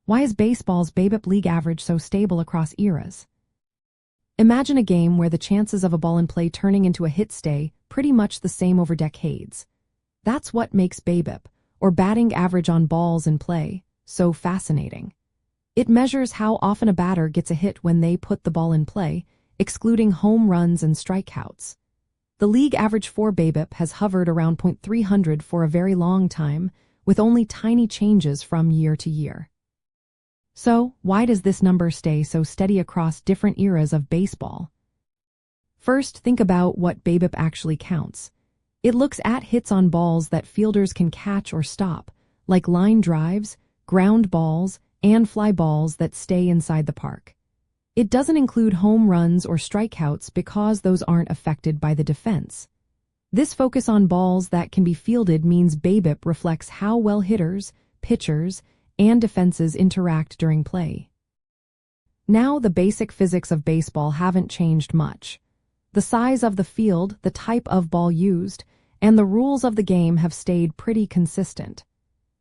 Why is baseball's BABIP league average so stable across eras? Imagine a game where the chances of a ball in play turning into a hit stay pretty much the same over decades. That's what makes BABIP, or batting average on balls in play, so fascinating. It measures how often a batter gets a hit when they put the ball in play, excluding home runs and strikeouts. The league average for BABIP has hovered around .300 for a very long time, with only tiny changes from year to year. So, why does this number stay so steady across different eras of baseball? First, think about what BABIP actually counts. It looks at hits on balls that fielders can catch or stop, like line drives, ground balls, and fly balls that stay inside the park. It doesn't include home runs or strikeouts because those aren't affected by the defense. This focus on balls that can be fielded means BABIP reflects how well hitters, pitchers, and defenses interact during play. Now, the basic physics of baseball haven't changed much. The size of the field, the type of ball used, and the rules of the game have stayed pretty consistent.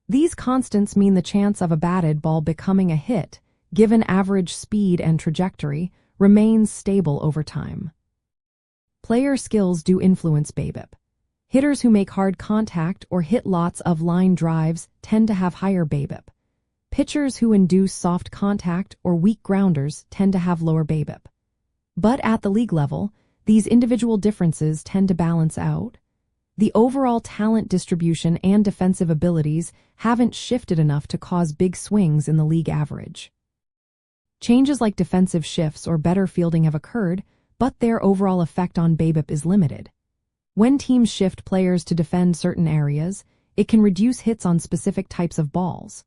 These constants mean the chance of a batted ball becoming a hit, given average speed and trajectory, remains stable over time. Player skills do influence BABIP. Hitters who make hard contact or hit lots of line drives tend to have higher BABIP. Pitchers who induce soft contact or weak grounders tend to have lower BABIP. But at the league level, these individual differences tend to balance out. The overall talent distribution and defensive abilities haven't shifted enough to cause big swings in the league average. Changes like defensive shifts or better fielding have occurred, but their overall effect on BABIP is limited. When teams shift players to defend certain areas, it can reduce hits on specific types of balls.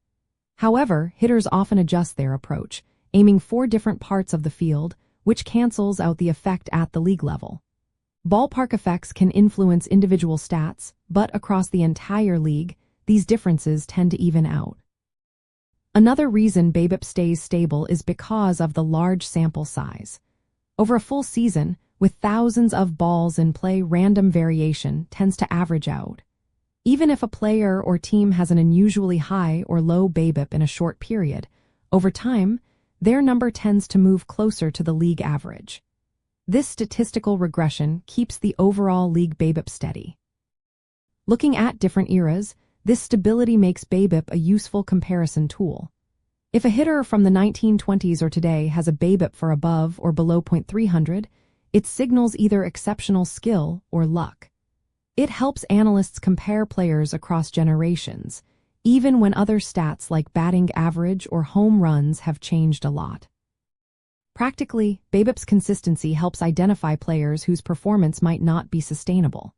However, hitters often adjust their approach, aiming for different parts of the field, which cancels out the effect at the league level. Ballpark effects can influence individual stats, but across the entire league, these differences tend to even out. Another reason BABIP stays stable is because of the large sample size. Over a full season, with thousands of balls in play, random variation tends to average out. Even if a player or team has an unusually high or low BABIP in a short period, over time, their number tends to move closer to the league average. This statistical regression keeps the overall league BABIP steady. Looking at different eras, this stability makes BABIP a useful comparison tool. If a hitter from the 1920s or today has a BABIP for above or below .300, it signals either exceptional skill or luck. It helps analysts compare players across generations, even when other stats like batting average or home runs have changed a lot. Practically, BABIP's consistency helps identify players whose performance might not be sustainable.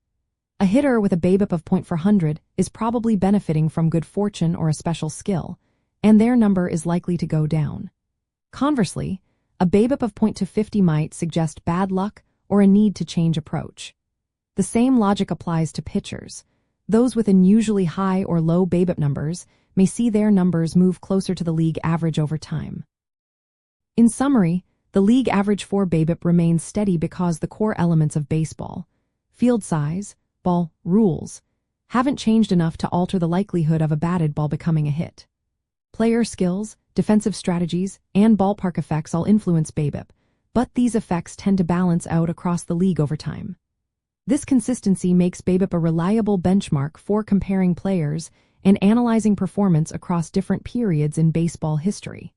A hitter with a BABIP of .400 is probably benefiting from good fortune or a special skill, and their number is likely to go down. Conversely, a BABIP of .250 might suggest bad luck or a need to change approach. The same logic applies to pitchers. Those with unusually high or low BABIP numbers may see their numbers move closer to the league average over time. In summary, the league average for BABIP remains steady because the core elements of baseball, field size, ball, rules, haven't changed enough to alter the likelihood of a batted ball becoming a hit. Player skills, defensive strategies, and ballpark effects all influence BABIP, but these effects tend to balance out across the league over time. This consistency makes BABIP a reliable benchmark for comparing players and analyzing performance across different periods in baseball history.